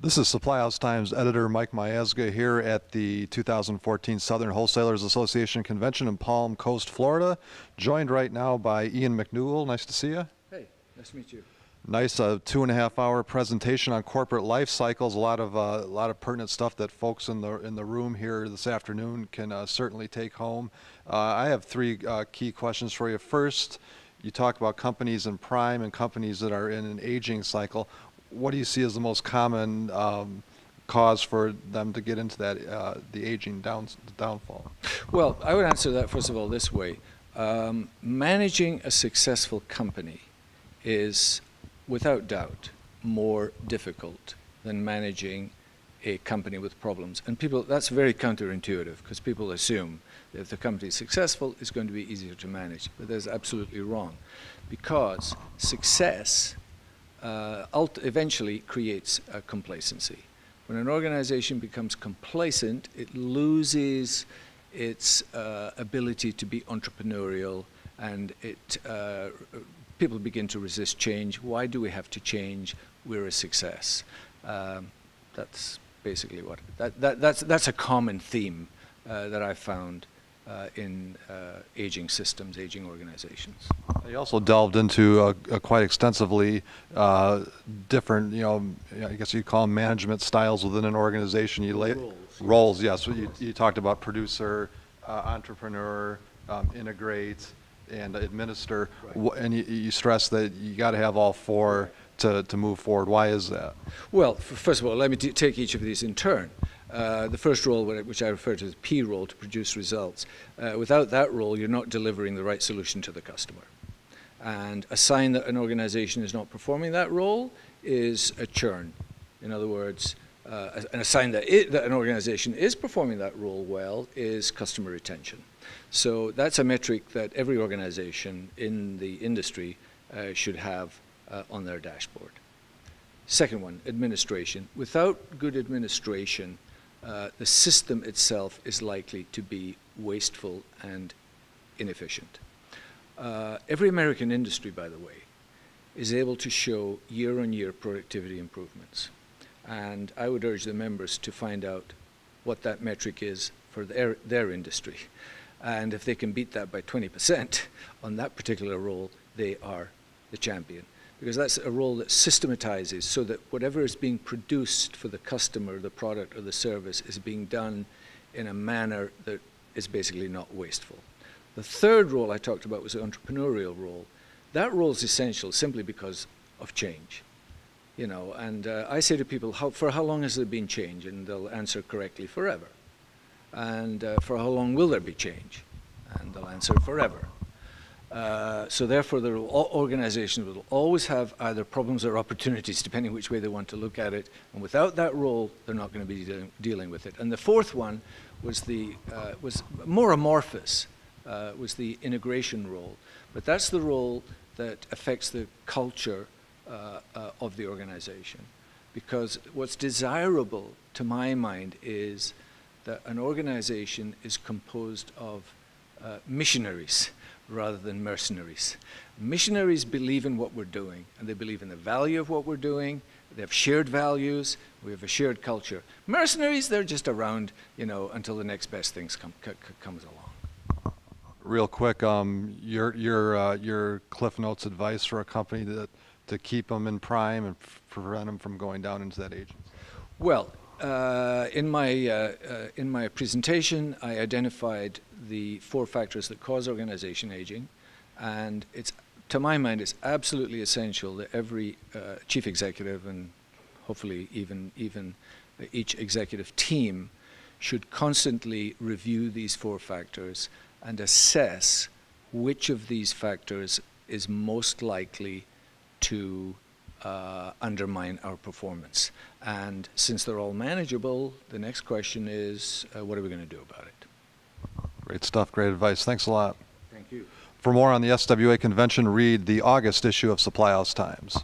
This is Supply House Times editor Mike Miazga here at the 2014 Southern Wholesalers Association Convention in Palm Coast, Florida. Joined right now by Ian MacDougall. Nice to see you. Hey, nice to meet you. Nice 2.5-hour presentation on corporate life cycles. A lot of pertinent stuff that folks in the room here this afternoon can certainly take home. I have three key questions for you. First, you talk about companies in prime and companies that are in an aging cycle. What do you see as the most common cause for them to get into that the aging downfall? Well, I would answer that first of all this way. Managing a successful company is without doubt more difficult than managing a company with problems. And that's very counterintuitive, because people assume that if the company is successful, it's going to be easier to manage. But that's absolutely wrong, because success eventually creates a complacency. When an organization becomes complacent, it loses its ability to be entrepreneurial, and people begin to resist change. Why do we have to change? We're a success. That's basically what that's a common theme that I've found in aging systems, aging organizations. You also delved into quite extensively different, I guess you'd call them management styles within an organization. Roles, yes. You talked about producer, entrepreneur, integrate, and administer, right. And you stress that you got to have all four to move forward. Why is that? Well, first of all, let me take each of these in turn. The first role, which I refer to as the P role, to produce results. Without that role, you're not delivering the right solution to the customer. And a sign that an organization is not performing that role is a churn. In other words, and a sign that an organization is performing that role well is customer retention. So that's a metric that every organization in the industry should have on their dashboard. Second one, administration. Without good administration, the system itself is likely to be wasteful and inefficient. Every American industry, by the way, is able to show year-on-year productivity improvements. And I would urge the members to find out what that metric is for their industry. And if they can beat that by 20% on that particular role, they are the champion. Because that's a role that systematizes so that whatever is being produced for the customer, the product or the service, is being done in a manner that is basically not wasteful. The third role I talked about was the entrepreneurial role. That role is essential simply because of change. And I say to people, for how long has there been change? And they'll answer correctly, forever. And for how long will there be change? And they'll answer forever. So therefore, organizations will always have either problems or opportunities, depending which way they want to look at it. And without that role, they're not going to be dealing with it. And the fourth one was was more amorphous, was the integration role. But that's the role that affects the culture of the organization. Because what's desirable, to my mind, is that an organization is composed of missionaries rather than mercenaries. Missionaries believe in what we're doing, and they believe in the value of what we're doing. They have shared values. We have a shared culture. Mercenaries, they're just around, until the next best thing comes along. Real quick, your Cliff Notes advice for a company to keep them in prime and prevent them from going down into that agency? Well, in my presentation, I identified the 4 factors that cause organization aging, and to my mind, it's absolutely essential that every chief executive, and hopefully even each executive team, should constantly review these 4 factors and assess which of these factors is most likely to undermine our performance. And since they're all manageable, the next question is, what are we going to do about it? Great stuff, great advice. Thanks a lot. Thank you. For more on the SWA convention, read the August issue of Supply House Times.